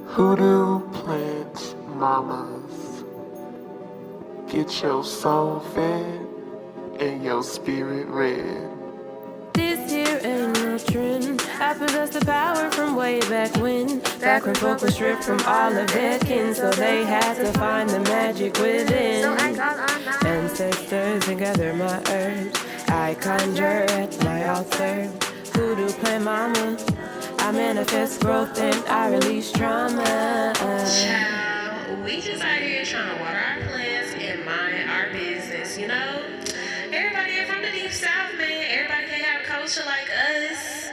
Hoodoo plant mamas, get your soul fed and your spirit read. This here ain't no trend. I possess the power from way back when folk were stripped from all of their kin, so they had to find the magic within. So I call on my ancestors and gather my herbs. I conjure at my altar. Hoodoo plant mama, I manifest growth and I release trauma. Child, we just out here trying to water our plants and mind our business, you know? Everybody ain't from the deep south, man. Everybody can have culture like us.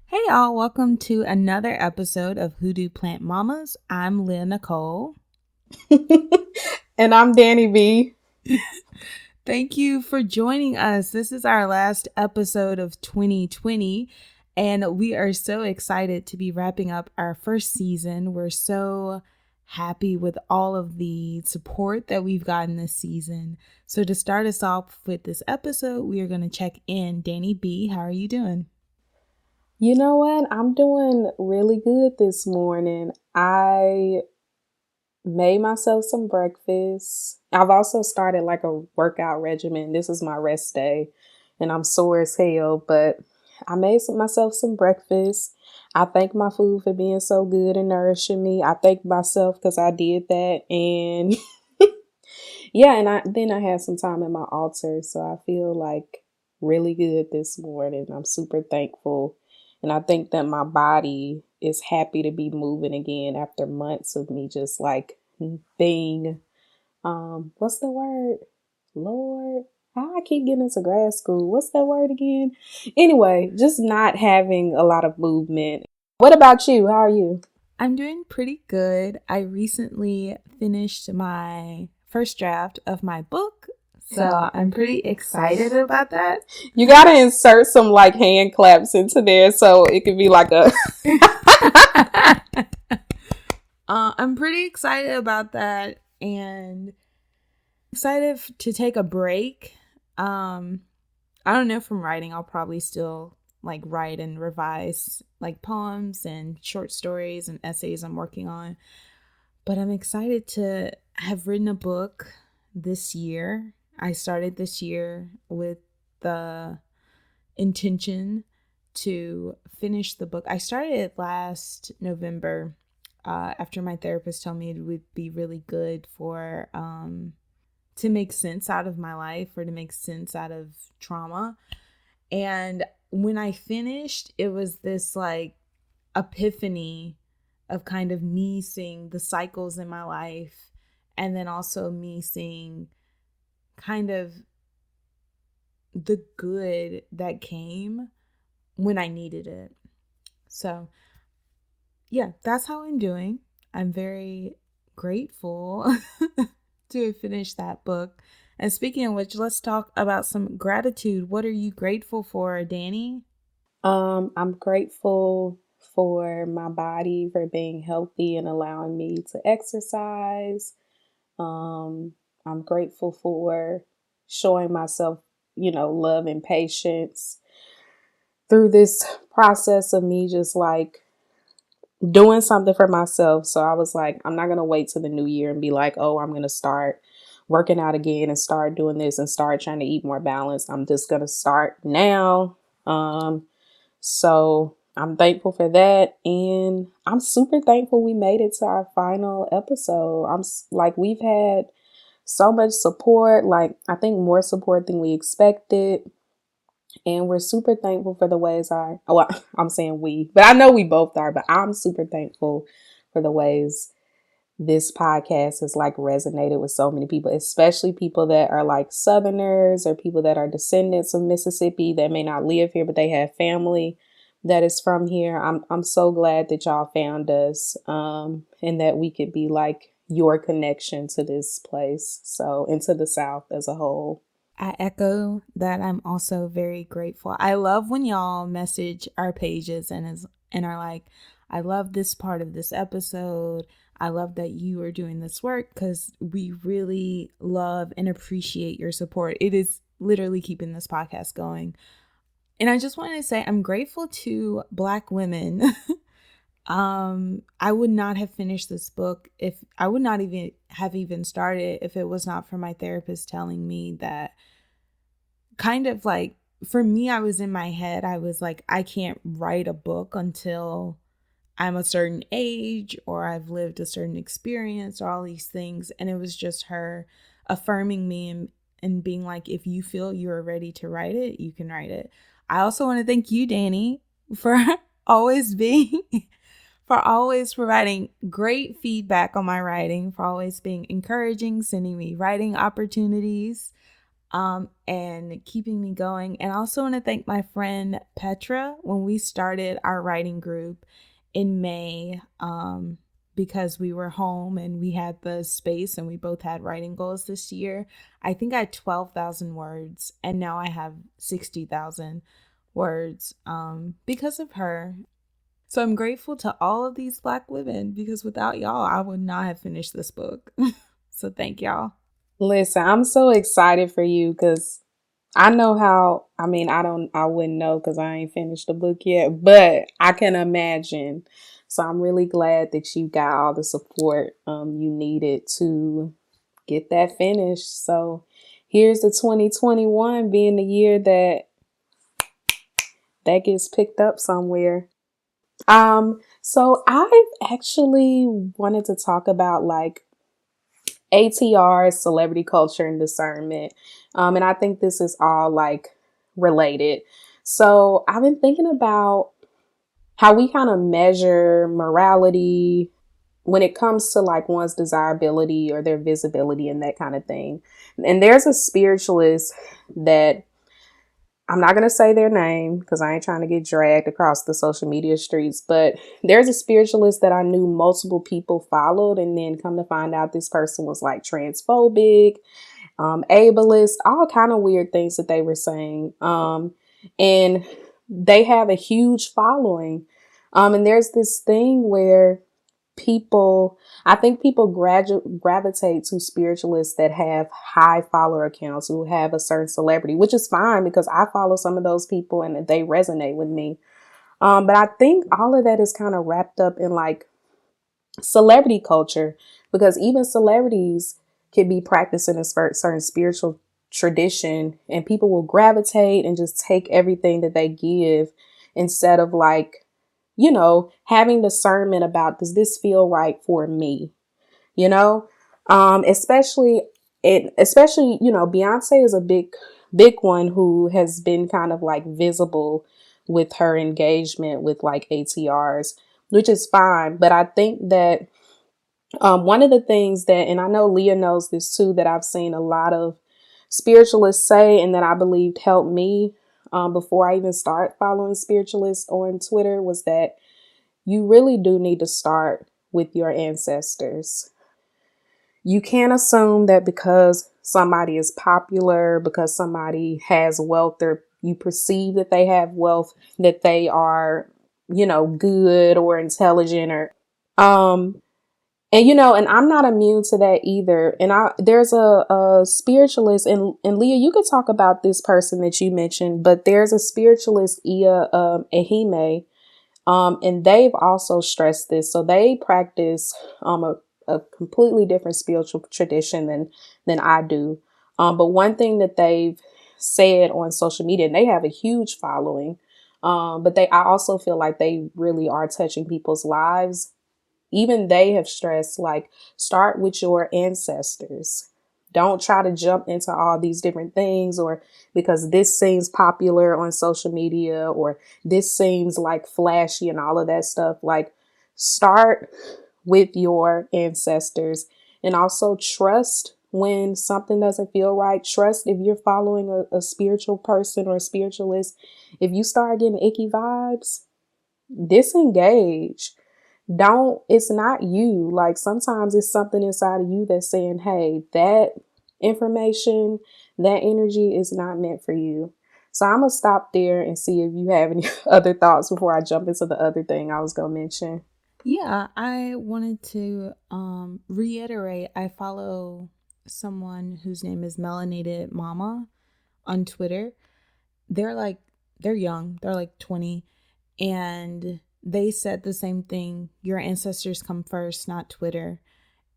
Hey y'all, welcome to another episode of Hoodoo Plant Mamas. I'm Leah Nicole. And I'm Dani B. Thank you for joining us. This is our last episode of 2020, and we are so excited to be wrapping up our first season. We're so happy with all of the support that we've gotten this season. So to start us off with this episode, we are going to check in. Dani B, how are you doing? You know what? I'm doing really good this morning. I made myself some breakfast. I've also started like a workout regimen. This is my rest day and I'm sore as hell, but I made myself some breakfast. I thank my food for being so good and nourishing me. I thank myself because I did that. And yeah, and then I had some time at my altar. So I feel like really good this morning. I'm super thankful. And I think that my body is happy to be moving again after months of me just like being, what's the word? Lord, I keep getting into grad school. What's that word again? Anyway, just not having a lot of movement. What about you? How are you? I'm doing pretty good. I recently finished my first draft of my book, so I'm pretty excited about that. You gotta insert some like hand claps into there so it could be like a I'm pretty excited about that and excited to take a break. I don't know, from writing, I'll probably still like write and revise like poems and short stories and essays I'm working on. But I'm excited to have written a book this year. I started this year with the intention to finish the book. I started it last November after my therapist told me it would be really good for to make sense out of my life or to make sense out of trauma. And when I finished, it was this like epiphany of kind of me seeing the cycles in my life and then also me seeing kind of the good that came when I needed it. So yeah, that's how I'm doing. I'm very grateful to finish that book. And speaking of which, let's talk about some gratitude. What are you grateful for, Dani? I'm grateful for my body for being healthy and allowing me to exercise. I'm grateful for showing myself, love and patience through this process of me just like doing something for myself. So I was like, I'm not going to wait till the new year and be like, oh, I'm going to start working out again and start doing this and start trying to eat more balanced. I'm just going to start now. So I'm thankful for that. And I'm super thankful we made it to our final episode. We've had so much support, like I think more support than we expected. And we're super thankful for the ways I'm saying we, but I know we both are, but I'm super thankful for the ways this podcast has like resonated with so many people, especially people that are like Southerners or people that are descendants of Mississippi that may not live here, but they have family that is from here. I'm so glad that y'all found us, and that we could be like your connection to this place. So, into the South as a whole. I echo that. I'm also very grateful. I love when y'all message our pages and are like, I love this part of this episode. I love that you are doing this work, because we really love and appreciate your support. It is literally keeping this podcast going. And I just wanted to say I'm grateful to Black women. I would not have finished this book if I would not even have started if it was not for my therapist telling me that, kind of like, for me, I was in my head, I was like, I can't write a book until I'm a certain age or I've lived a certain experience or all these things. And it was just her affirming me and being like, if you feel you're ready to write it, you can write it. I also want to thank you, Dani, for always being, for always providing great feedback on my writing, for always being encouraging, sending me writing opportunities, and keeping me going. And I also want to thank my friend Petra when we started our writing group in May, because we were home and we had the space and we both had writing goals this year. I think I had 12,000 words and now I have 60,000 words because of her. So I'm grateful to all of these Black women because without y'all, I would not have finished this book. So thank y'all. Listen, I'm so excited for you because I know how, I mean, I wouldn't know because I ain't finished the book yet, but I can imagine. So I'm really glad that you got all the support you needed to get that finished. So here's the 2021 being the year that gets picked up somewhere. So I've actually wanted to talk about like ATRs, celebrity culture, and discernment. And I think this is all like related. So I've been thinking about how we kind of measure morality when it comes to like one's desirability or their visibility and that kind of thing. And there's a spiritualist that I'm not going to say their name because I ain't trying to get dragged across the social media streets, but there's a spiritualist that I knew multiple people followed, and then come to find out this person was like transphobic, ableist, all kind of weird things that they were saying. And they have a huge following. And there's this thing where I think people gravitate to spiritualists that have high follower accounts, who have a certain celebrity, which is fine because I follow some of those people and they resonate with me. But I think all of that is kind of wrapped up in like celebrity culture, because even celebrities can be practicing a certain spiritual tradition and people will gravitate and just take everything that they give instead of like, having discernment about, does this feel right for me? You know, especially, Beyonce is a big one who has been kind of like visible with her engagement with like ATRs, which is fine. But I think that one of the things that, and I know Leah knows this too, that I've seen a lot of spiritualists say, and that I believed helped me before I even start following spiritualists on Twitter, was that you really do need to start with your ancestors. You can't assume that because somebody is popular, because somebody has wealth, or you perceive that they have wealth, that they are, good or intelligent, or and I'm not immune to that either. And there's a spiritualist, and Leah, you could talk about this person that you mentioned, but there's a spiritualist, Ehime, and they've also stressed this. So they practice a completely different spiritual tradition than I do. But one thing that they've said on social media, and they have a huge following, but I also feel like they really are touching people's lives. Even they have stressed, like, start with your ancestors. Don't try to jump into all these different things, or because this seems popular on social media, or this seems like flashy and all of that stuff. Like, start with your ancestors, and also trust when something doesn't feel right. Trust if you're following a spiritual person or a spiritualist. If you start getting icky vibes, disengage. It's not you. Like, sometimes it's something inside of you that's saying, hey, that information, that energy is not meant for you. So I'm going to stop there and see if you have any other thoughts before I jump into the other thing I was going to mention. Yeah, I wanted to reiterate, I follow someone whose name is Melanated Mama on Twitter. They're like they're young, they're like 20, and they said the same thing. Your ancestors come first, not Twitter.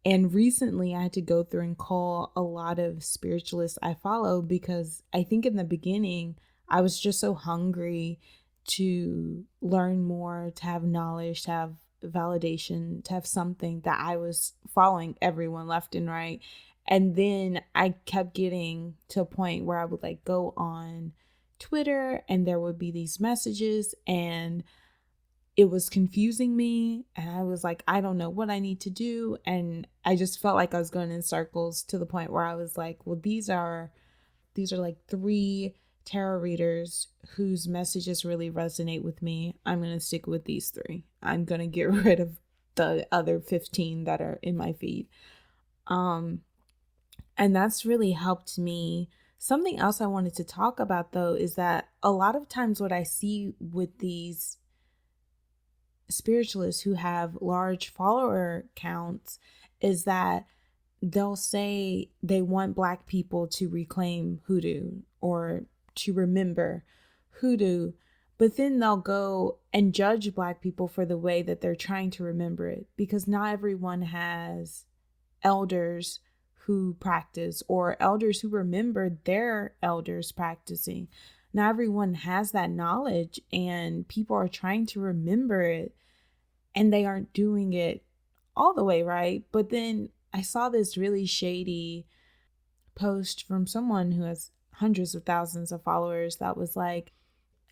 And recently I had to go through and call a lot of spiritualists I follow, because I think in the beginning I was just so hungry to learn more, to have knowledge, to have validation, to have something, that I was following everyone left and right. And then I kept getting to a point where I would like go on Twitter and there would be these messages and it was confusing me, and I was like, I don't know what I need to do. And I just felt like I was going in circles, to the point where I was like, well, these are like 3 tarot readers whose messages really resonate with me. I'm going to stick with these 3. I'm going to get rid of the other 15 that are in my feed. And that's really helped me. Something else I wanted to talk about, though, is that a lot of times what I see with these spiritualists who have large follower counts is that they'll say they want Black people to reclaim hoodoo or to remember hoodoo, but then they'll go and judge Black people for the way that they're trying to remember it, because not everyone has elders who practice, or elders who remember their elders practicing. Not everyone has that knowledge, and people are trying to remember it and they aren't doing it all the way right. But then I saw this really shady post from someone who has hundreds of thousands of followers that was like,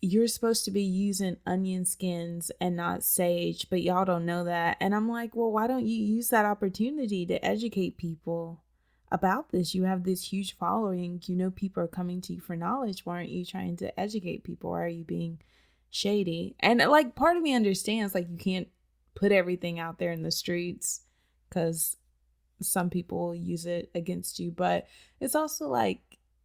you're supposed to be using onion skins and not sage, but y'all don't know that. And I'm like, well, why don't you use that opportunity to educate people about this? You have this huge following. You know, people are coming to you for knowledge. Why aren't you trying to educate people? Why are you being shady? And like, part of me understands, like, you can't put everything out there in the streets because some people use it against you. But it's also like,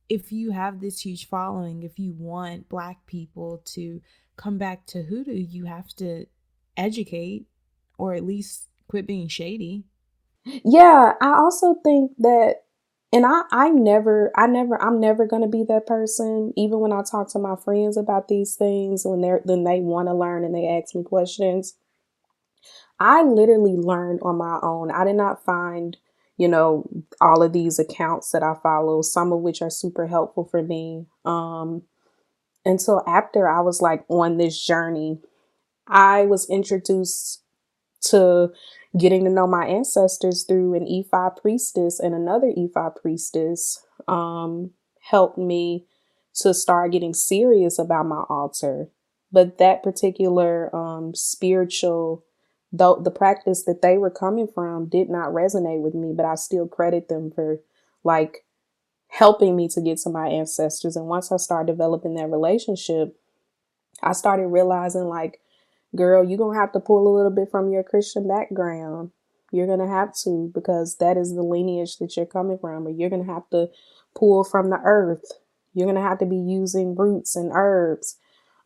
if you have this huge following, if you want Black people to come back to hoodoo, you have to educate, or at least quit being shady. Yeah, I also think that, and I'm never going to be that person. Even when I talk to my friends about these things, when they want to learn and they ask me questions, I literally learned on my own. I did not find, all of these accounts that I follow, some of which are super helpful for me. Until after I was like on this journey, I was introduced to getting to know my ancestors through an E5 priestess, and another E5 priestess helped me to start getting serious about my altar. But that particular spiritual, though the practice that they were coming from did not resonate with me, but I still credit them for like helping me to get to my ancestors. And once I started developing that relationship, I started realizing, like, girl, you're going to have to pull a little bit from your Christian background. You're going to have to, because that is the lineage that you're coming from. Or you're going to have to pull from the earth. You're going to have to be using roots and herbs,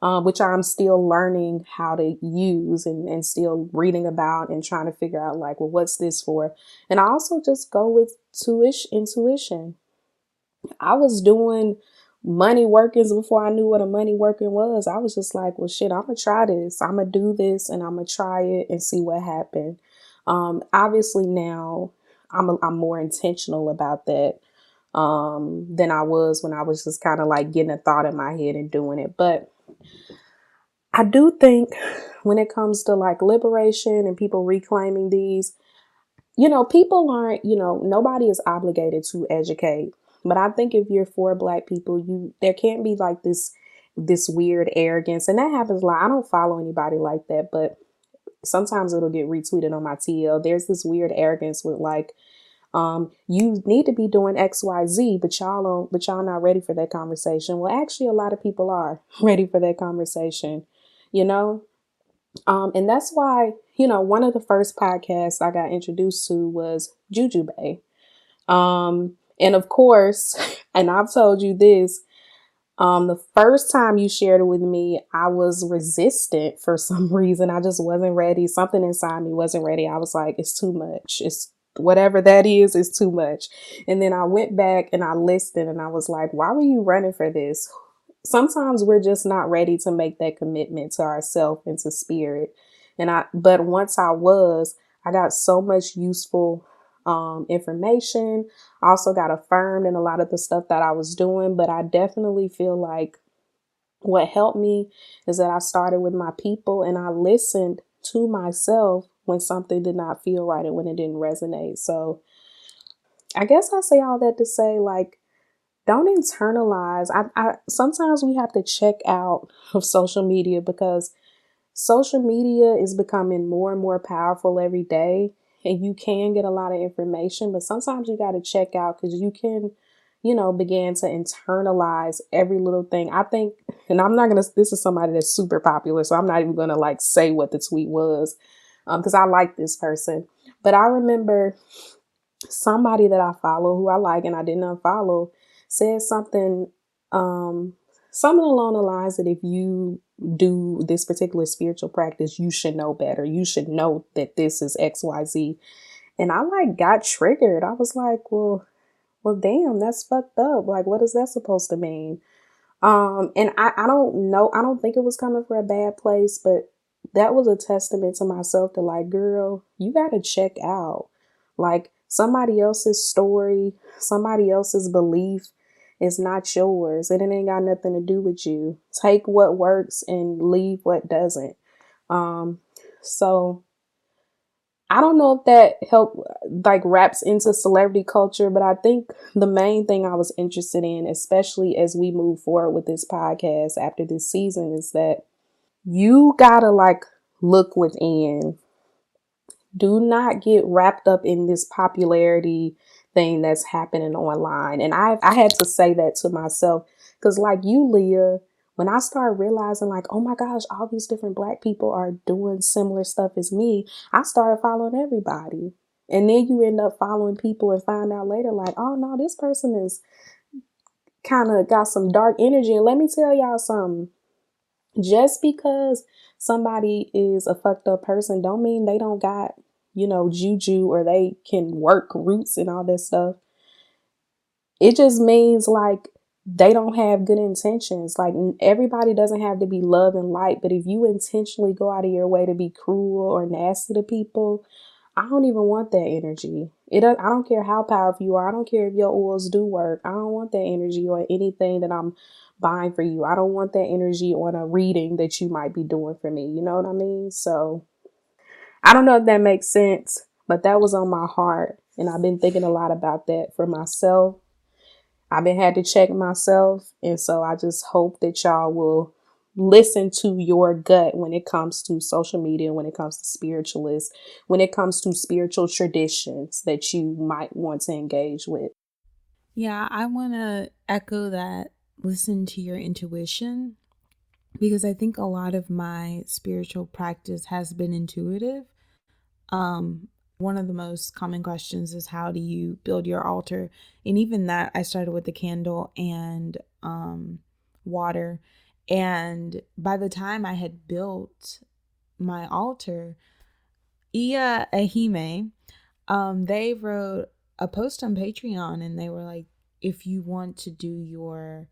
which I'm still learning how to use and still reading about and trying to figure out, like, well, what's this for? And I also just go with intuition. I was doing money workings before I knew what a money working was. I was just like, well, shit, I'm going to try this. I'm going to do this and I'm going to try it and see what happened. Obviously now I'm more intentional about that than I was when I was just kind of like getting a thought in my head and doing it. But I do think when it comes to like liberation and people reclaiming these, people aren't, nobody is obligated to educate. But I think if you're for Black people, there can't be like this weird arrogance. And that happens a lot. I don't follow anybody like that, but sometimes it'll get retweeted on my TL. There's this weird arrogance with like, you need to be doing XYZ, but y'all not ready for that conversation. Well, actually, a lot of people are ready for that conversation, and that's why, one of the first podcasts I got introduced to was Juju Bay. And of course, and I've told you this, the first time you shared it with me, I was resistant for some reason. I just wasn't ready. Something inside me wasn't ready. I was like, it's too much. It's whatever that is too much. And then I went back and I listened and I was like, why were you running for this? sometimes we're just not ready to make that commitment to ourselves and to spirit. But once I got so much useful information. I also got affirmed in a lot of the stuff that I was doing, but I definitely feel like what helped me is that I started with my people and I listened to myself when something did not feel right and when it didn't resonate. So I guess I say all that to say, like, don't internalize. I sometimes we have to check out of social media because social media is becoming more and more powerful every day, and you can get a lot of information, but sometimes you got to check out because you can, begin to internalize every little thing. I think, and I'm not going to, this is somebody that's super popular, so I'm not even going to like say what the tweet was because I like this person. But I remember somebody that I follow who I like and I didn't unfollow said um, something along the lines that if you do this particular spiritual practice, you should know better. You should know that this is XYZ. And I like got triggered. I was like, well, damn, that's fucked up. Like, what is that supposed to mean? And I don't know. I don't think it was coming from a bad place, but that was a testament to myself to like, girl, you got to check out like somebody else's story, somebody else's belief is not yours. And it ain't got nothing to do with you. Take what works and leave what doesn't. So I don't know if that like wraps into celebrity culture, but I think the main thing I was interested in, especially as we move forward with this podcast after this season, is that you gotta like look within. Do not get wrapped up in this popularity thing that's happening online. And I had to say that to myself because like you, Leah, when I started realizing like, oh my gosh, all these different Black people are doing similar stuff as me, I started following everybody. And then you end up following people and find out later like, oh no, this person is kind of got some dark energy. And let me tell y'all something. Just because somebody is a fucked up person don't mean they don't got, juju or they can work roots and all that stuff. It just means like they don't have good intentions. Like everybody doesn't have to be love and light, but if you intentionally go out of your way to be cruel or nasty to people, I don't even want that energy. I don't care how powerful you are. I don't care if your oils do work. I don't want that energy or anything that I'm buying for you. I don't want that energy on a reading that you might be doing for me. You know what I mean? So I don't know if that makes sense, but that was on my heart. And I've been thinking a lot about that for myself. I've been had to check myself. And so I just hope that y'all will listen to your gut when it comes to social media, when it comes to spiritualists, when it comes to spiritual traditions that you might want to engage with. Yeah, I want to echo that. Listen to your intuition, because I think a lot of my spiritual practice has been intuitive. One of the most common questions is how do you build your altar? And even that, I started with the candle and water. And by the time I had built my altar, Ia Ahime, they wrote a post on Patreon and they were like, if you want to do your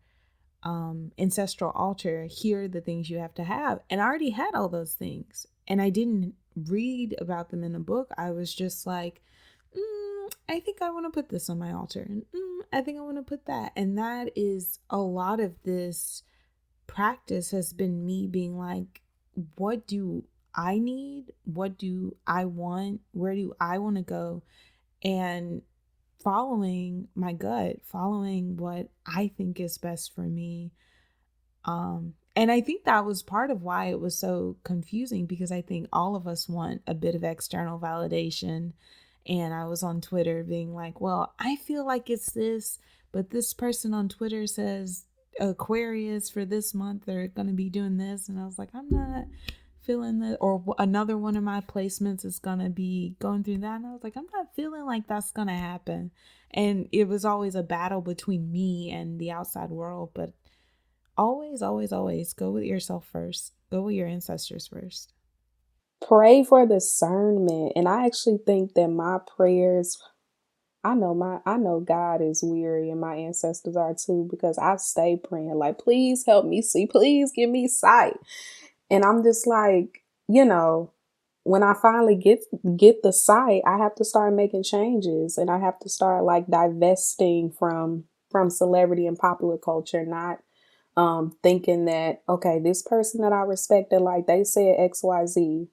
ancestral altar, here are the things you have to have. And I already had all those things. And I didn't read about them in a book. I was just like, I think I want to put this on my altar. And I think I want to put that. And that is a lot of this practice has been me being like, what do I need? What do I want? Where do I want to go? And following my gut, following what I think is best for me. And I think that was part of why it was so confusing, because I think all of us want a bit of external validation. And I was on Twitter being like, well, I feel like it's this, but this person on Twitter says Aquarius for this month, they're going to be doing this. And I was like, I'm not feeling that. Or another one of my placements is going to be going through that. And I was like, I'm not feeling like that's going to happen. And it was always a battle between me and the outside world. But always, always, always go with yourself first. Go with your ancestors first. Pray for discernment. And I actually think that my prayers I know God is weary and my ancestors are too, because I stay praying like, please help me see, please give me sight. And I'm just like, when I finally get the sight, I have to start making changes, and I have to start like divesting from celebrity and popular culture, not thinking that, okay, this person that I respected, like they said XYZ,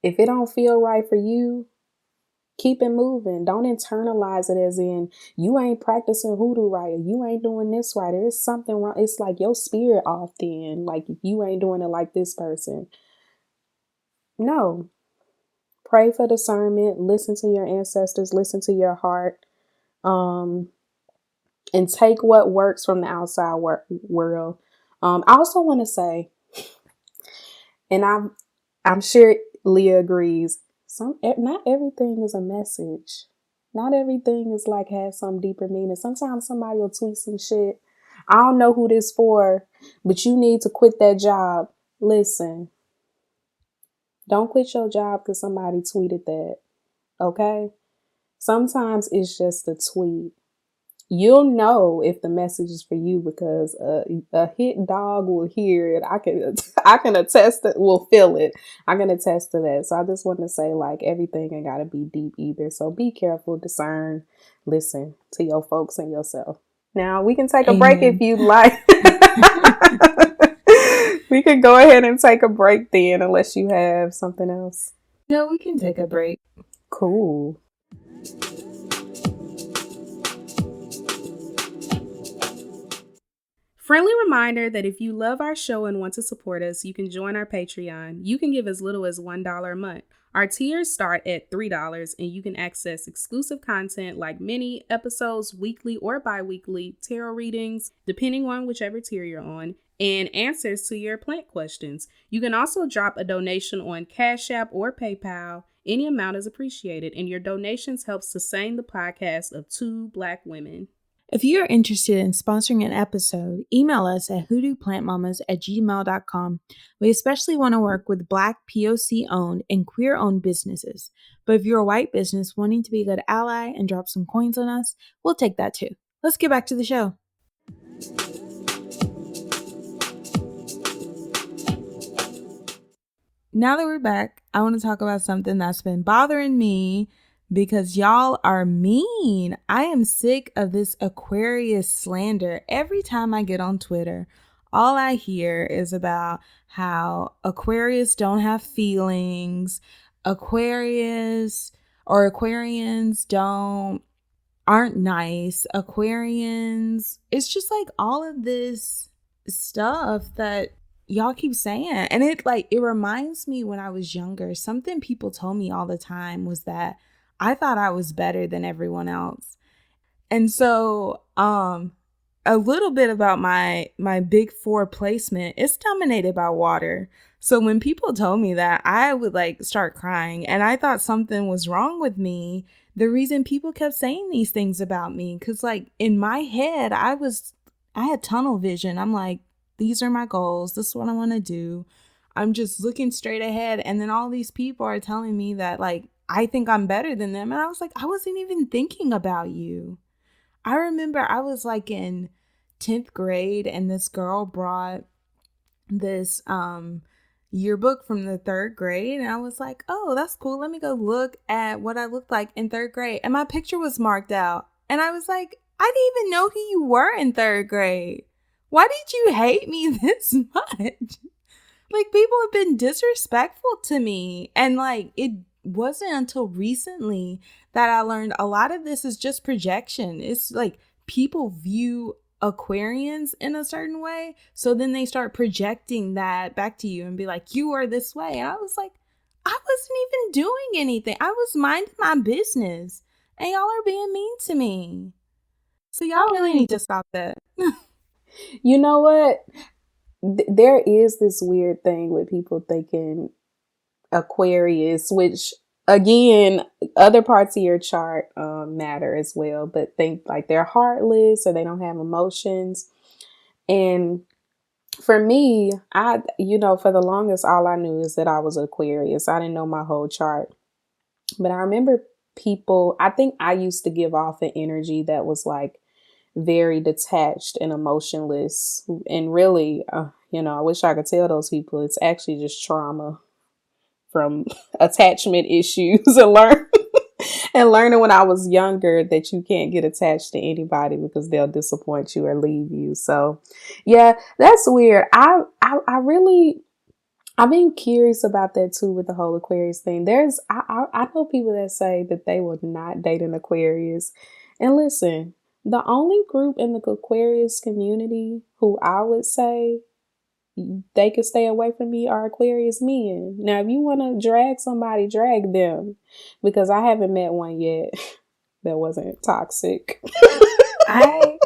if it don't feel right for you, keep it moving. Don't internalize it as in you ain't practicing hoodoo right, or you ain't doing this right, or it's something wrong. It's like your spirit off then. Like if you ain't doing it like this person. No. Pray for discernment, listen to your ancestors, listen to your heart, and take what works from the outside world. I also want to say, and I'm sure Leah agrees, not everything is a message. Not everything is like has some deeper meaning. Sometimes somebody will tweet some shit. I don't know who this for, but you need to quit that job. Listen, don't quit your job because somebody tweeted that. Okay? Sometimes it's just a tweet. You'll know if the message is for you because a hit dog will hear it. I can attest that, will feel it. I can attest to that. So I just want to say, like, everything ain't gotta be deep either. So be careful, discern, listen to your folks and yourself. Now we can take a break if Amen. you'd like. We could go ahead and take a break then, unless you have something else. No, we can take a break. Cool. Friendly reminder that if you love our show and want to support us, you can join our Patreon. You can give as little as $1 a month. Our tiers start at $3, and you can access exclusive content like mini episodes, weekly or bi-weekly, tarot readings, depending on whichever tier you're on, and answers to your plant questions. You can also drop a donation on Cash App or PayPal. Any amount is appreciated, and your donations help sustain the podcast of two Black women. If you are interested in sponsoring an episode, email us at hoodooplantmamas@gmail.com. We especially want to work with Black POC-owned and queer-owned businesses. But if you're a white business wanting to be a good ally and drop some coins on us, we'll take that too. Let's get back to the show. Now that we're back, I want to talk about something that's been bothering me because y'all are mean. I am sick of this Aquarius slander. Every time I get on Twitter, all I hear is about how Aquarius don't have feelings, Aquarians aren't nice, Aquarians. It's just like all of this stuff that y'all keep saying, and it reminds me when I was younger. Something people told me all the time was that I thought I was better than everyone else. And so a little bit about my big four placement, it's dominated by water. So when people told me that, I would start crying, and I thought something was wrong with me. The reason people kept saying these things about me, because in my head I had tunnel vision. I'm like, these are my goals. This is what I want to do. I'm just looking straight ahead. And then all these people are telling me that I think I'm better than them. And I was like, I wasn't even thinking about you. I remember I was in 10th grade, and this girl brought this yearbook from the 3rd grade. And I was like, oh, that's cool. Let me go look at what I looked like in 3rd grade. And my picture was marked out. And I was like, I didn't even know who you were in 3rd grade. Why did you hate me this much? People have been disrespectful to me. And it wasn't until recently that I learned a lot of this is just projection. It's people view Aquarians in a certain way. So then they start projecting that back to you and be like, you are this way. And I was like, I wasn't even doing anything. I was minding my business. And y'all are being mean to me. So y'all really need to stop that. You know what? There is this weird thing with people thinking Aquarius, which again, other parts of your chart matter as well, but think they're heartless or they don't have emotions. And for me, for the longest, all I knew is that I was Aquarius. I didn't know my whole chart. But I remember people, I think I used to give off an energy that was like very detached and emotionless. And really, I wish I could tell those people it's actually just trauma from attachment issues and learning when I was younger that you can't get attached to anybody because they'll disappoint you or leave you. So yeah, that's weird. I really, I've been curious about that too with the whole Aquarius thing. I know people that say that they would not date an Aquarius. And listen, the only group in the Aquarius community who I would say they could stay away from me are Aquarius men. Now, if you want to drag somebody, drag them, because I haven't met one yet that wasn't toxic. I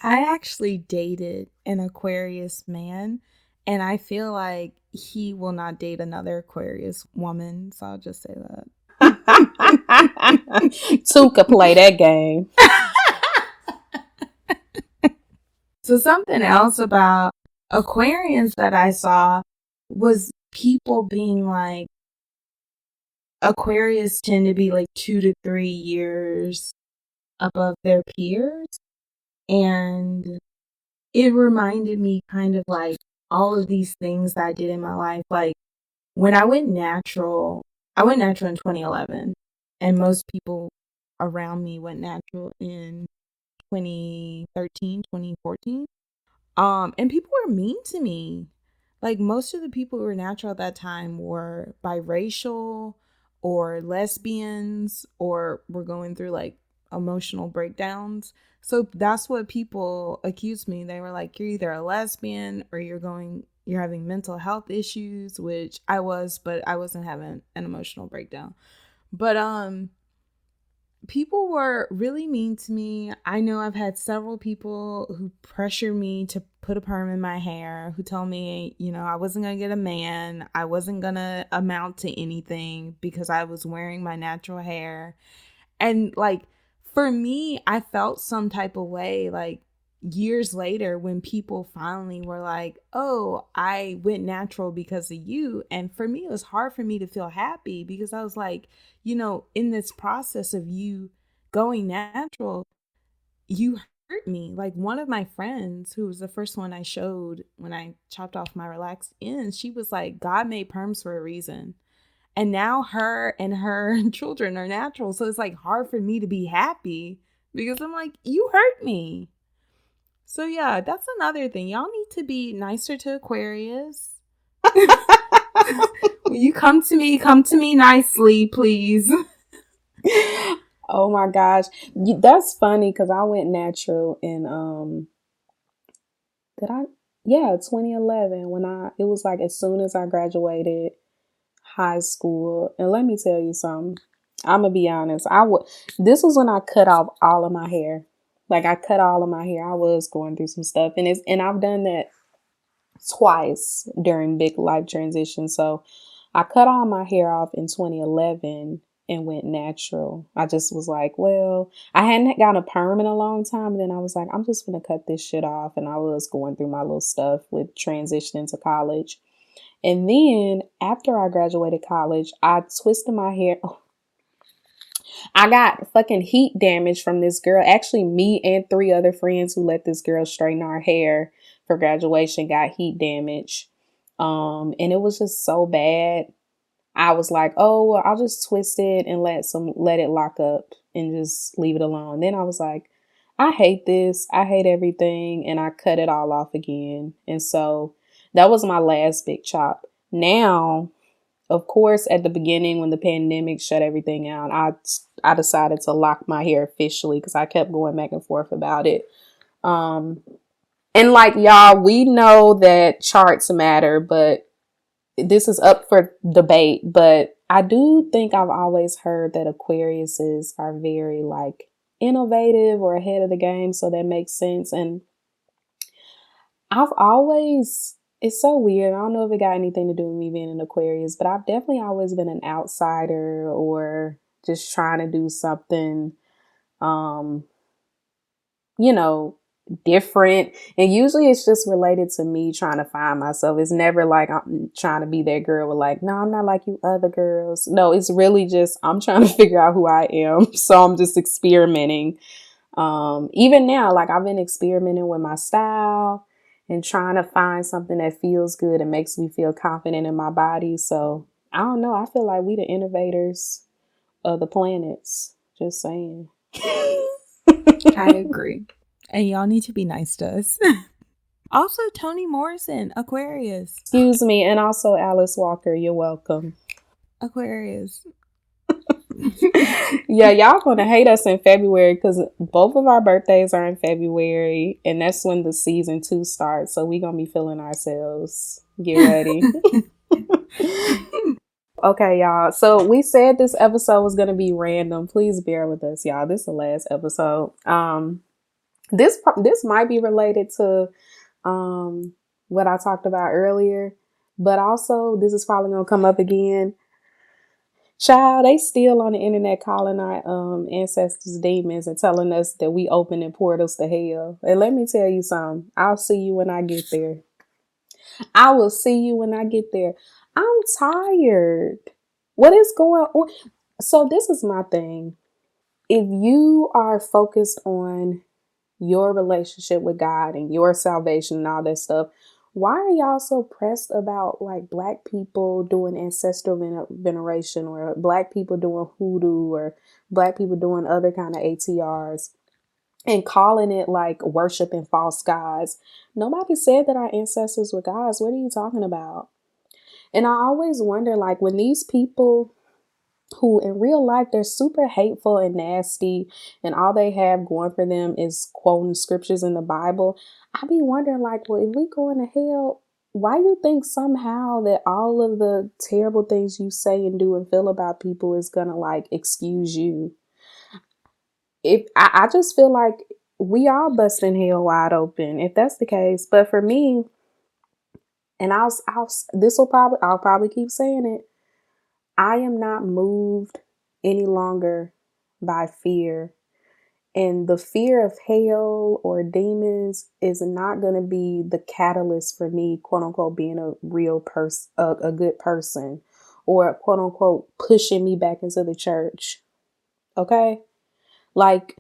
I actually dated an Aquarius man, and I feel like he will not date another Aquarius woman. So I'll just say that. Two could play that game. So something else about Aquarians that I saw was people being like, Aquarius tend to be like 2 to 3 years above their peers. And it reminded me kind of like all of these things that I did in my life. Like when I went natural in 2011, and most people around me went natural in 2013, 2014. And people were mean to me. Like most of the people who were natural at that time were biracial or lesbians or were going through like emotional breakdowns. So that's what people accused me. They were like, you're either a lesbian or you're having mental health issues, which I was, but I wasn't having an emotional breakdown. But people were really mean to me. I know I've had several people who pressure me to put a perm in my hair, who told me, I wasn't going to get a man. I wasn't going to amount to anything because I was wearing my natural hair. And like, for me, I felt some type of way like years later when people finally were like, oh, I went natural because of you. And for me, it was hard for me to feel happy because I was like, in this process of you going natural, you hurt me. Like one of my friends, who was the first one I showed when I chopped off my relaxed ends, she was like, God made perms for a reason. And now her and her children are natural. So it's like hard for me to be happy because I'm like, you hurt me. So yeah, that's another thing. Y'all need to be nicer to Aquarius. When you come to me nicely, please. Oh my gosh. That's funny because I went natural in 2011 it was like as soon as I graduated high school. And let me tell you something. I'm gonna be honest. This was when I cut off all of my hair. Like I cut all of my hair. I was going through some stuff, and I've done that twice during big life transitions. So I cut all my hair off in 2011 and went natural. I just was like, well, I hadn't got a perm in a long time. And then I was like, I'm just gonna cut this shit off. And I was going through my little stuff with transitioning to college. And then after I graduated college, I twisted my hair. I got fucking heat damage from this girl. Actually, me and 3 other friends who let this girl straighten our hair for graduation got heat damage. And it was just so bad. I was like, oh, well, I'll just twist it and let it lock up and just leave it alone. Then I was like, I hate this. I hate everything. And I cut it all off again. And so that was my last big chop. Now, of course, at the beginning when the pandemic shut everything out, I decided to lock my hair officially because I kept going back and forth about it. And like y'all, we know that charts matter, but this is up for debate. But I do think I've always heard that Aquariuses are very like innovative or ahead of the game, so that makes sense. And it's so weird. I don't know if it got anything to do with me being an Aquarius, but I've definitely always been an outsider or just trying to do something, you know, different. And usually it's just related to me trying to find myself. It's never like I'm trying to be that girl with like, no, I'm not like you other girls. No, it's really just I'm trying to figure out who I am. So I'm just experimenting. Even now, like I've been experimenting with my style and trying to find something that feels good and makes me feel confident in my body. So I don't know. I feel like we the innovators of the planets. Just saying. I agree. And y'all need to be nice to us. Also, Toni Morrison, Aquarius. Excuse me. And also Alice Walker. You're welcome. Aquarius. Yeah, y'all gonna hate us in February because both of our birthdays are in February. And that's when the season 2 starts. So we gonna be feeling ourselves. Get ready. Okay, y'all. So we said this episode was gonna be random. Please bear with us, y'all. This is the last episode. This might be related to what I talked about earlier, but also this is probably gonna come up again. Child, they still on the internet calling our ancestors demons and telling us that we opening portals to hell. And let me tell you something. I'll see you when I get there. I will see you when I get there. I'm tired. What is going on? So this is my thing. If you are focused on your relationship with God and your salvation and all that stuff, why are y'all so pressed about like Black people doing ancestral veneration or Black people doing hoodoo or Black people doing other kind of ATRs and calling it like worshiping false gods? Nobody said that our ancestors were gods. What are you talking about? And I always wonder, like, when these people who in real life they're super hateful and nasty and all they have going for them is quoting scriptures in the Bible, I be wondering, like, well, if we going to hell, why you think somehow that all of the terrible things you say and do and feel about people is gonna like excuse you? If I just feel like we all busting hell wide open if that's the case. But for me, and I'll probably keep saying it, I am not moved any longer by fear. And the fear of hell or demons is not going to be the catalyst for me, quote unquote, being a real person, a good person, or quote unquote, pushing me back into the church. Okay? Like,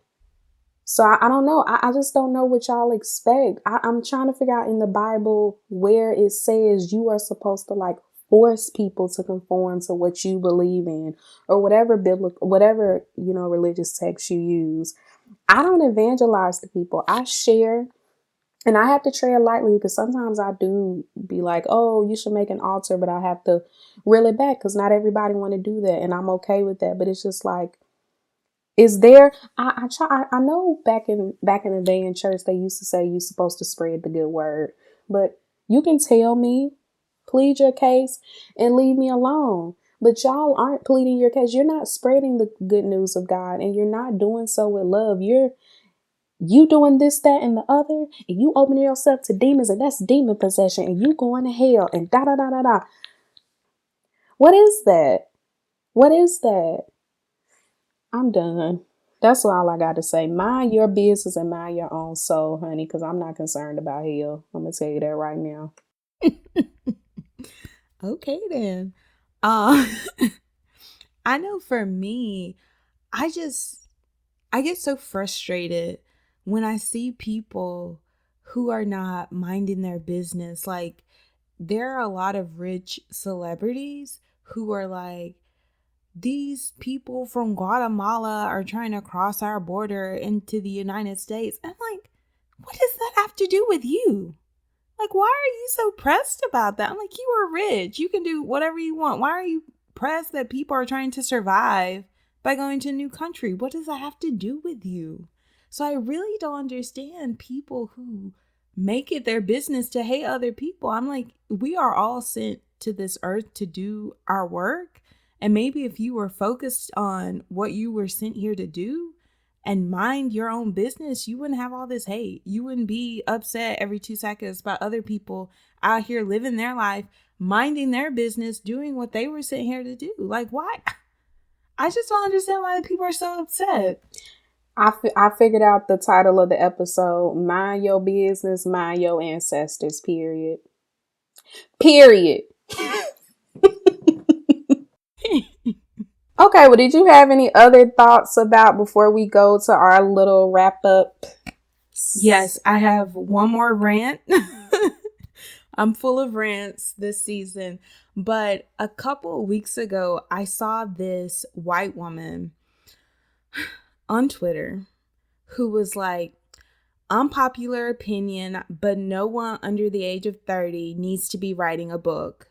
so I don't know. I just don't know what y'all expect. I'm trying to figure out in the Bible where it says you are supposed to like force people to conform to what you believe in or whatever religious text you use. I don't evangelize to people. I share, and I have to tread lightly because sometimes I do be like, oh, you should make an altar, but I have to reel it back because not everybody want to do that. And I'm okay with that. But it's just like, is there? I know back in the day in church they used to say you're supposed to spread the good word, but you can tell me, plead your case, and leave me alone. But y'all aren't pleading your case. You're not spreading the good news of God, and you're not doing so with love. You doing this, that, and the other, and you opening yourself to demons, and that's demon possession, and you going to hell, and da da da da da. What is that? What is that? I'm done. That's all I got to say. Mind your business and mind your own soul, honey, because I'm not concerned about hell. I'm going to tell you that right now. Okay, then. I know for me, I get so frustrated when I see people who are not minding their business. Like, there are a lot of rich celebrities who are like, these people from Guatemala are trying to cross our border into the United States. I'm like, what does that have to do with you? Like, why are you so pressed about that? I'm like, you are rich. You can do whatever you want. Why are you pressed that people are trying to survive by going to a new country? What does that have to do with you? So I really don't understand people who make it their business to hate other people. I'm like, we are all sent to this earth to do our work. And maybe if you were focused on what you were sent here to do and mind your own business, you wouldn't have all this hate. You wouldn't be upset every 2 seconds about other people out here living their life, minding their business, doing what they were sent here to do. Like, why? I just don't understand why people are so upset. I figured out the title of the episode: Mind Your Business, Mind Your Ancestors, period. Period. Okay, well, did you have any other thoughts about before we go to our little wrap up? Yes, I have one more rant. I'm full of rants this season. But a couple weeks ago, I saw this white woman on Twitter who was like, unpopular opinion, but no one under the age of 30 needs to be writing a book.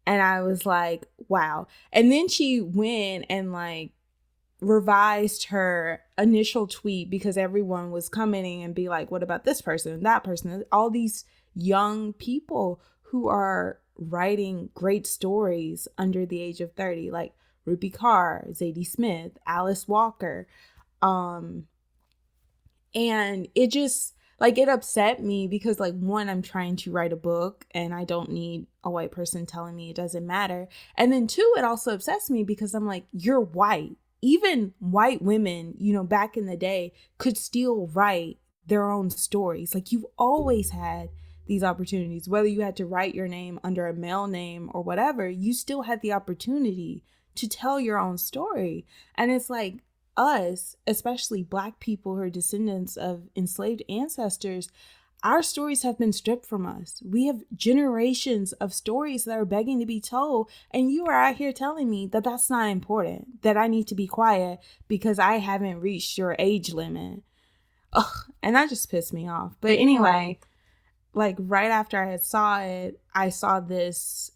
And I was like, wow. And then she went and like revised her initial tweet because everyone was commenting and be like, what about this person and that person? All these young people who are writing great stories under the age of 30, like Rupi Kaur, Zadie Smith, Alice Walker. And it just, like, it upset me because, like, one, I'm trying to write a book and I don't need a white person telling me it doesn't matter. And then two, it also upsets me because I'm like, you're white. Even white women, you know, back in the day could still write their own stories. Like, you've always had these opportunities, whether you had to write your name under a male name or whatever, you still had the opportunity to tell your own story. And it's like, us, especially Black people who are descendants of enslaved ancestors, our stories have been stripped from us. We have generations of stories that are begging to be told, and you are out here telling me that that's not important, that I need to be quiet because I haven't reached your age limit. Ugh, and that just pissed me off. But anyway, like right after I had saw it, I saw this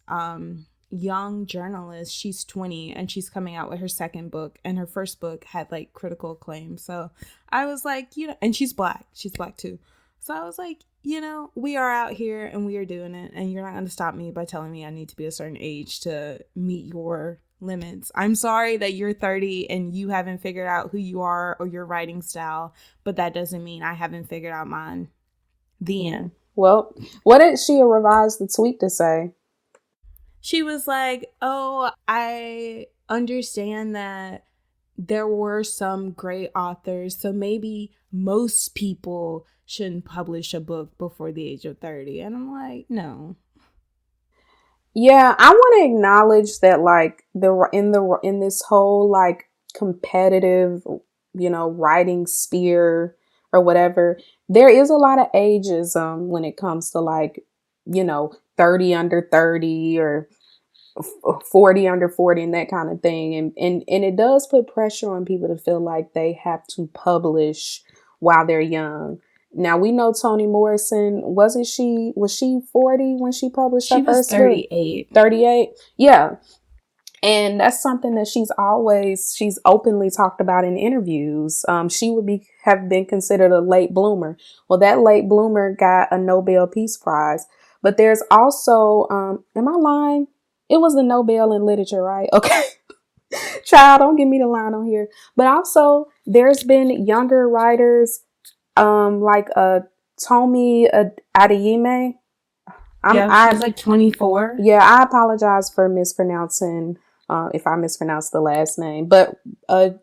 young journalist. She's 20 and she's coming out with her second book, and her first book had like critical acclaim. So I was like, you know, and she's black too. So I was like, you know, we are out here and we are doing it, and you're not going to stop me by telling me I need to be a certain age to meet your limits. I'm sorry that you're 30 and you haven't figured out who you are or your writing style, but that doesn't mean I haven't figured out mine. The end. Well, what did she revise the tweet to say? She was like, oh, I understand that there were some great authors, so maybe most people shouldn't publish a book before the age of 30. And I'm like, no. Yeah, I want to acknowledge that, like, in this whole like competitive, you know, writing sphere or whatever, there is a lot of ageism when it comes to, like, you know, 30 under 30 or 40 under 40 and that kind of thing. And it does put pressure on people to feel like they have to publish while they're young. Now, we know Toni Morrison, was she 40 when she published her first book? 38. 38? Yeah. And that's something that she's openly talked about in interviews. She would have been considered a late bloomer. Well, that late bloomer got a Nobel Peace Prize. But there's also, am I lying? It was the Nobel in literature, right? Okay. Child, don't give me the line on here. But also, there's been younger writers, like Tomi Adeyemi. She's like 24. Yeah, I apologize for mispronouncing, if I mispronounced the last name. But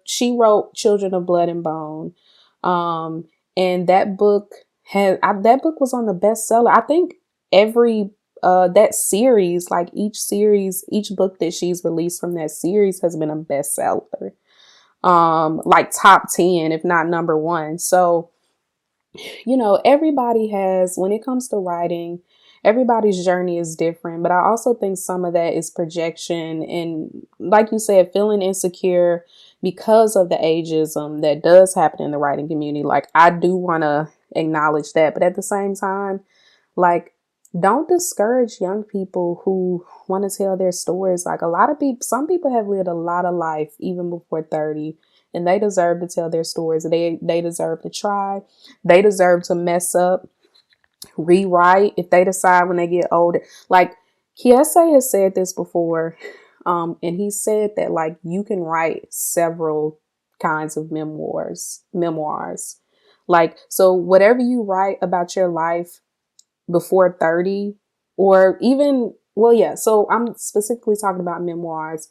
she wrote Children of Blood and Bone. And that book was on the bestseller. I think that series, like each book that she's released from that series has been a bestseller. Like top 10, if not number 1. So, you know, when it comes to writing, everybody's journey is different, but I also think some of that is projection and, like you said, feeling insecure because of the ageism that does happen in the writing community. Like, I do want to acknowledge that, but at the same time, like, don't discourage young people who want to tell their stories. Like, some people have lived a lot of life even before 30, and they deserve to tell their stories. They deserve to try. They deserve to mess up, rewrite if they decide when they get older. Like, Kiese has said this before, and he said that, like, you can write several kinds of memoirs. Like, so whatever you write about your life before 30, or even, well, yeah, so I'm specifically talking about memoirs.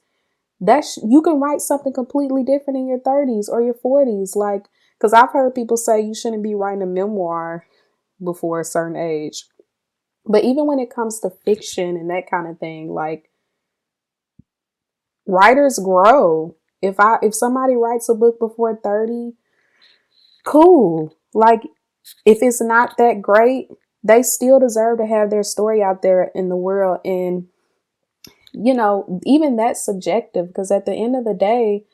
You can write something completely different in your 30s or your 40s. Like, Because I've heard people say you shouldn't be writing a memoir before a certain age. But even when it comes to fiction and that kind of thing, like, writers grow. If somebody writes a book before 30, cool. Like, if it's not that great, they still deserve to have their story out there in the world. And, even that's subjective, because at the end of the day,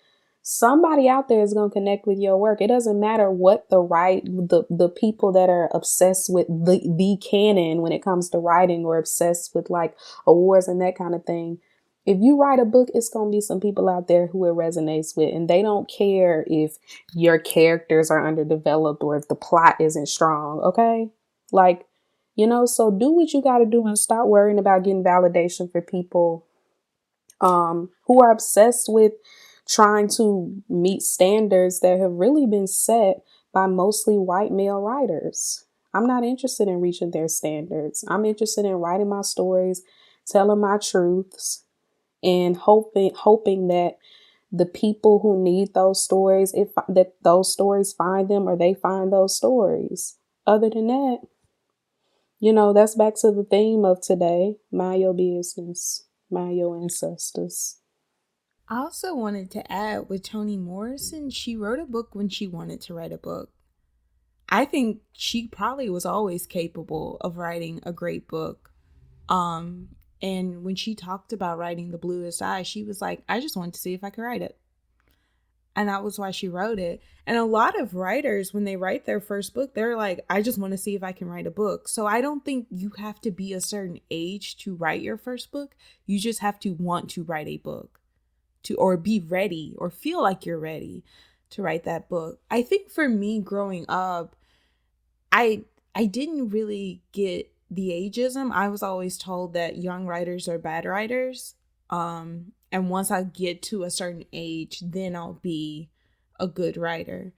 somebody out there is going to connect with your work. It doesn't matter what the people that are obsessed with the canon when it comes to writing, or obsessed with like awards and that kind of thing. If you write a book, it's going to be some people out there who it resonates with, and they don't care if your characters are underdeveloped or if the plot isn't strong. Okay. Like, so do what you got to do and stop worrying about getting validation for people who are obsessed with trying to meet standards that have really been set by mostly white male writers. I'm not interested in reaching their standards. I'm interested in writing my stories, telling my truths, and hoping that the people who need those stories, that those stories find them, or they find those stories. Other than that, that's back to the theme of today. Mind your business. Mind your ancestors. I also wanted to add, with Toni Morrison, she wrote a book when she wanted to write a book. I think she probably was always capable of writing a great book. And when she talked about writing The Bluest Eye, she was like, I just wanted to see if I could write it. And that was why she wrote it. And a lot of writers, when they write their first book, they're like, I just want to see if I can write a book. So I don't think you have to be a certain age to write your first book. You just have to want to write a book, or be ready, or feel like you're ready to write that book. I think for me growing up, I didn't really get the ageism. I was always told that young writers are bad writers. And once I get to a certain age, then I'll be a good writer.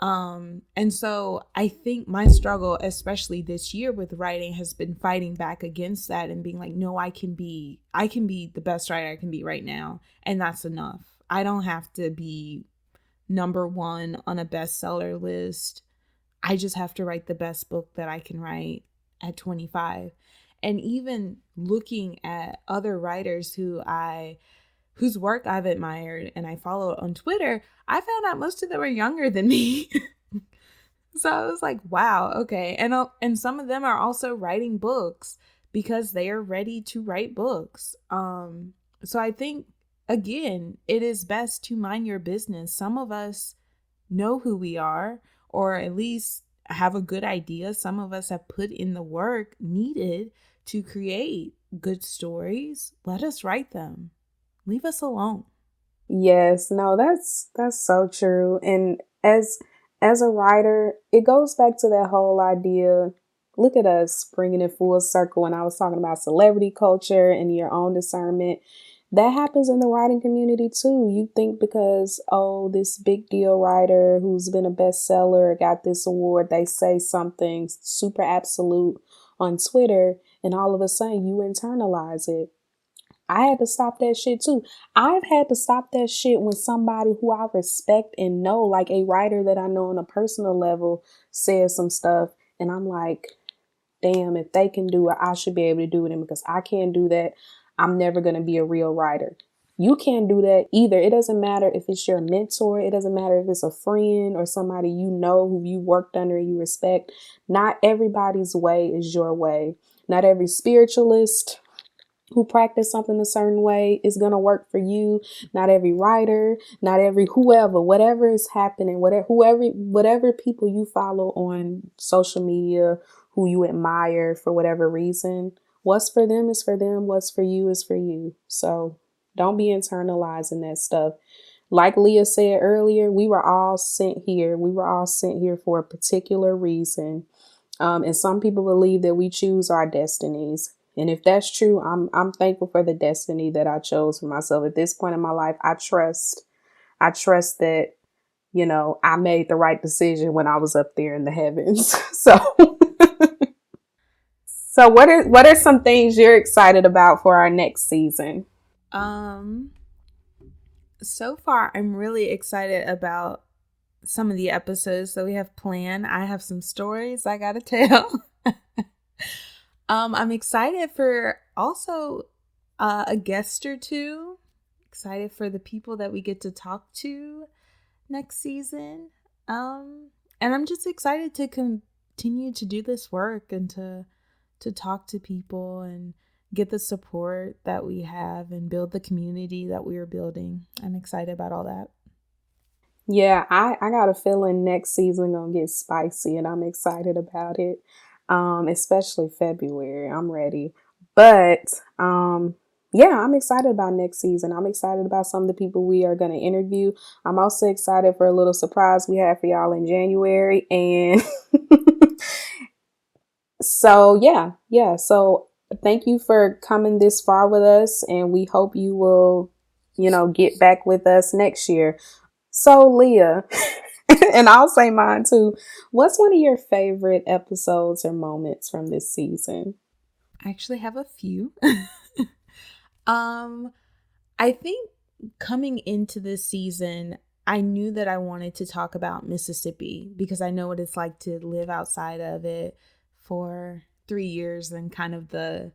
And so I think my struggle, especially this year with writing, has been fighting back against that and being like, no, I can be the best writer I can be right now. And that's enough. I don't have to be number one on a bestseller list. I just have to write the best book that I can write at 25. And even looking at other writers whose work I've admired and I follow on Twitter, I found out most of them were younger than me. So I was like, wow, okay. And some of them are also writing books because they are ready to write books. So I think, again, it is best to mind your business. Some of us know who we are, or at least have a good idea. Some of us have put in the work needed to create good stories. Let us write them. Leave us alone. Yes, no, that's so true. And as a writer, it goes back to that whole idea. Look at us bringing it full circle. When I was talking about celebrity culture and your own discernment, that happens in the writing community too. You think because, this big deal writer who's been a bestseller got this award, they say something super absolute on Twitter, and all of a sudden you internalize it. I had to stop that shit too. I've had to stop that shit when somebody who I respect and know, like a writer that I know on a personal level, says some stuff, and I'm like, damn, if they can do it, I should be able to do it. And because I can't do that, I'm never going to be a real writer. You can't do that either. It doesn't matter if it's your mentor. It doesn't matter if it's a friend or somebody you know who you worked under and you respect. Not everybody's way is your way. Not every spiritualist who practice something a certain way is going to work for you. Not every writer, not every whatever is happening, whatever people you follow on social media, who you admire for whatever reason, what's for them is for them. What's for you is for you. So don't be internalizing that stuff. Like Leah said earlier, we were all sent here. We were all sent here for a particular reason. And some people believe that we choose our destinies. And if that's true, I'm thankful for the destiny that I chose for myself. At this point in my life, I trust that, I made the right decision when I was up there in the heavens. So what are some things you're excited about for our next season? So far, I'm really excited about some of the episodes that we have planned. I have some stories I gotta tell. I'm excited for also a guest or two. Excited for the people that we get to talk to next season. And I'm just excited to continue to do this work and to talk to people and get the support that we have and build the community that we are building. I'm excited about all that. Yeah, I got a feeling next season gonna get spicy and I'm excited about it. Especially February. I'm ready. But yeah, I'm excited about next season. I'm excited about some of the people we are gonna interview. I'm also excited for a little surprise we have for y'all in January. And so yeah. So thank you for coming this far with us, and we hope you will, get back with us next year. So Leah, and I'll say mine too. What's one of your favorite episodes or moments from this season? I actually have a few. I think coming into this season, I knew that I wanted to talk about Mississippi because I know what it's like to live outside of it for 3 years and kind of the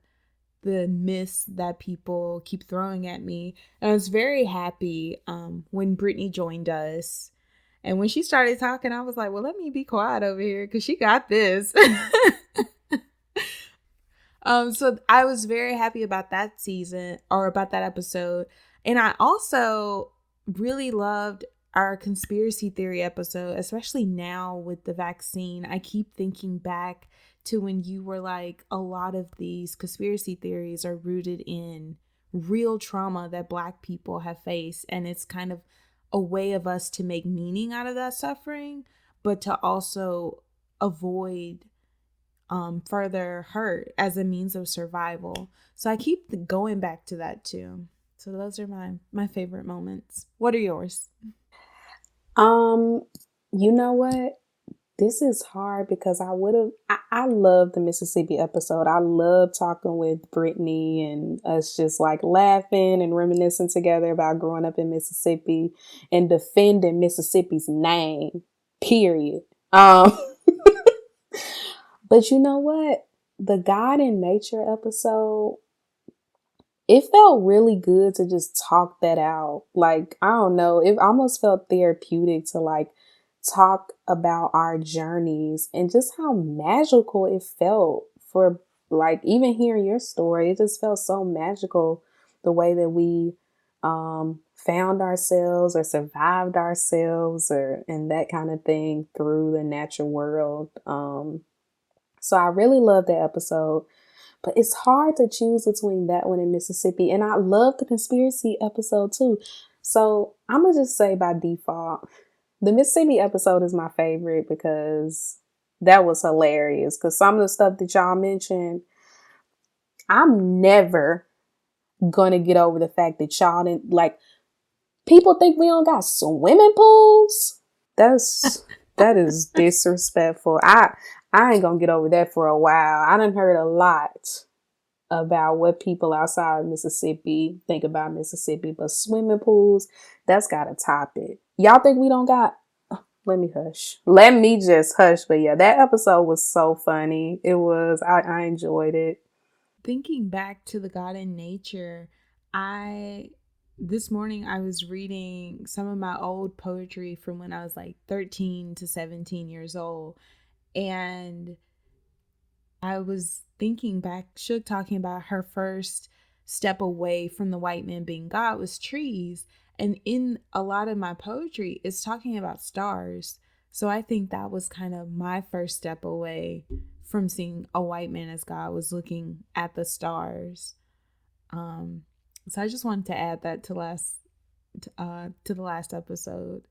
myths that people keep throwing at me. And I was very happy when Brittany joined us. And when she started talking, I was like, well, let me be quiet over here because she got this. So I was very happy about that season or about that episode. And I also really loved our conspiracy theory episode, especially now with the vaccine. I keep thinking back to when you were like, a lot of these conspiracy theories are rooted in real trauma that Black people have faced. And it's kind of a way of us to make meaning out of that suffering, but to also avoid further hurt as a means of survival. So I keep going back to that too. So those are my favorite moments. What are yours? You know what? This is hard because I love the Mississippi episode. I love talking with Brittany and us just like laughing and reminiscing together about growing up in Mississippi and defending Mississippi's name, period. But you know what? The God in Nature episode, it felt really good to just talk that out. Like, I don't know, it almost felt therapeutic to like talk about our journeys and just how magical it felt for like even hearing your story. It just felt so magical the way that we found ourselves or survived ourselves or and that kind of thing through the natural world. So I really love that episode. But it's hard to choose between that one and Mississippi. And I love the conspiracy episode too. So I'm going to just say by default, the Mississippi episode is my favorite because that was hilarious. Because some of the stuff that y'all mentioned, I'm never going to get over the fact that y'all didn't, like, people think we don't got swimming pools. That is disrespectful. I ain't gonna get over that for a while. I done heard a lot about what people outside of Mississippi think about Mississippi, but swimming pools, that's gotta top it. Y'all think we don't got? Let me hush. Let me just hush. But yeah, that episode was so funny. It was. I enjoyed it. Thinking back to the God in Nature, this morning I was reading some of my old poetry from when I was like 13 to 17 years old. And I was thinking back, Shook talking about her first step away from the white man being God was trees. And in a lot of my poetry, it's talking about stars. So I think that was kind of my first step away from seeing a white man as God, was looking at the stars. So I just wanted to add that to the last episode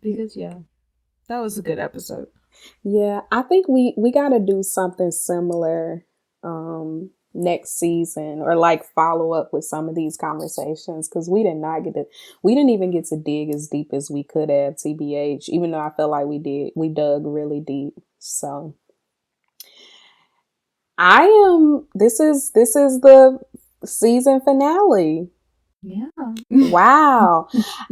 because yeah, that was a good episode. Yeah, I think we got to do something similar next season or like follow up with some of these conversations because we didn't even get to dig as deep as we could have, TBH, even though I felt like we dug really deep. So this is the season finale. Yeah. Wow.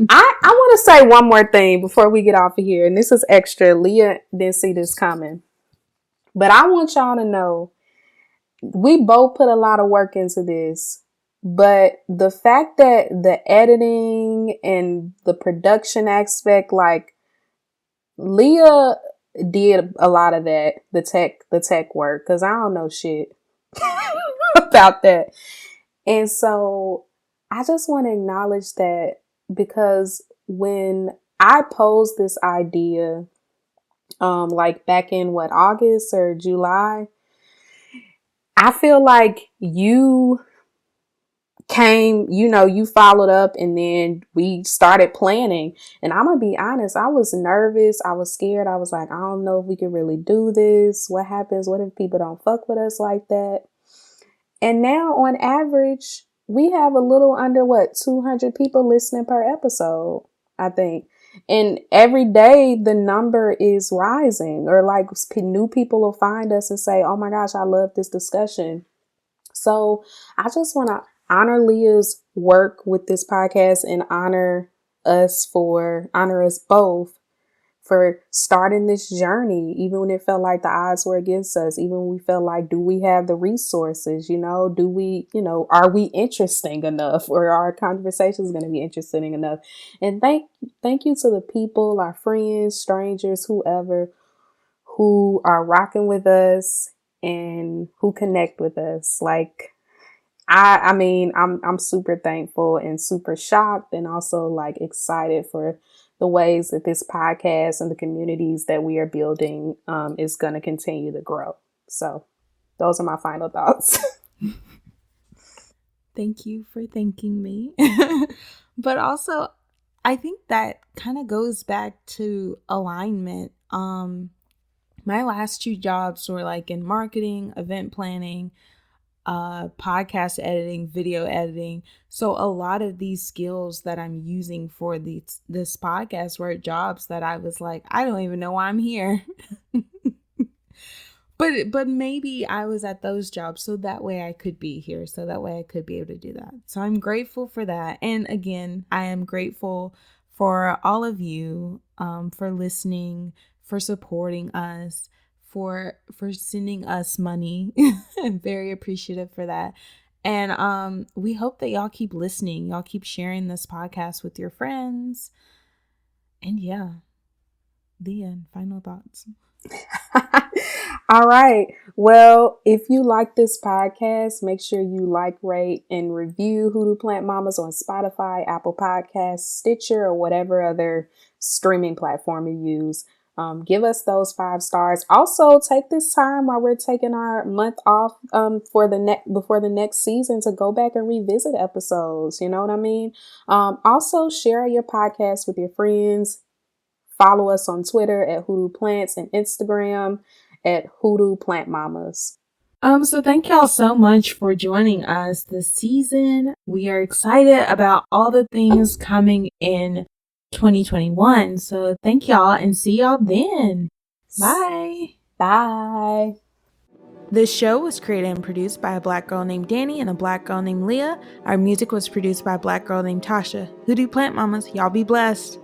I want to say one more thing before we get off of here. And this is extra. Leah didn't see this coming. But I want y'all to know we both put a lot of work into this. But the fact that the editing and the production aspect, like Leah did a lot of that, the tech work, because I don't know shit about that. And so I just want to acknowledge that, because when I posed this idea, like back in August or July, I feel like you came, you followed up, and then we started planning. And I'm gonna be honest, I was nervous, I was scared, I was like, I don't know if we can really do this. What happens? What if people don't fuck with us like that? And now on average, we have a little under 200 people listening per episode, I think. And every day the number is rising, or like new people will find us and say, oh my gosh, I love this discussion. So I just want to honor Leah's work with this podcast and honor us both for starting this journey, even when it felt like the odds were against us, even when we felt like, do we have the resources? Do we, are we interesting enough, or are our conversations going to be interesting enough? And thank you to the people, our friends, strangers, whoever, who are rocking with us and who connect with us. Like, I mean, I'm super thankful and super shocked, and also like excited for the ways that this podcast and the communities that we are building is going to continue to grow. So those are my final thoughts. Thank you for thanking me. But also, I think that kind of goes back to alignment. My last 2 jobs were like in marketing, event planning, podcast editing, video editing. So a lot of these skills that I'm using for this podcast were jobs that I was like, I don't even know why I'm here. But maybe I was at those jobs so that way I could be here, so that way I could be able to do that. So I'm grateful for that. And again, I am grateful for all of you, for listening, for supporting us, for sending us money. I'm very appreciative for that. And we hope that y'all keep listening. Y'all keep sharing this podcast with your friends. And yeah, the end. Final thoughts. All right. Well, if you like this podcast, make sure you like, rate, and review Hoodoo Plant Mamas on Spotify, Apple Podcasts, Stitcher, or whatever other streaming platform you use. Give us those 5 stars. Also, take this time while we're taking our month off before the next season to go back and revisit episodes. You know what I mean? Also, share your podcast with your friends. Follow us on Twitter at Hoodoo Plants and Instagram at Hoodoo Plant Mamas. So thank y'all so much for joining us this season. We are excited about all the things coming in 2021. So thank y'all, and see y'all then. Bye. Bye. This show was created and produced by a Black girl named Dani and a Black girl named Leah. Our music was produced by a Black girl named Tasha. Hoodoo Plant Mamas, y'all be blessed.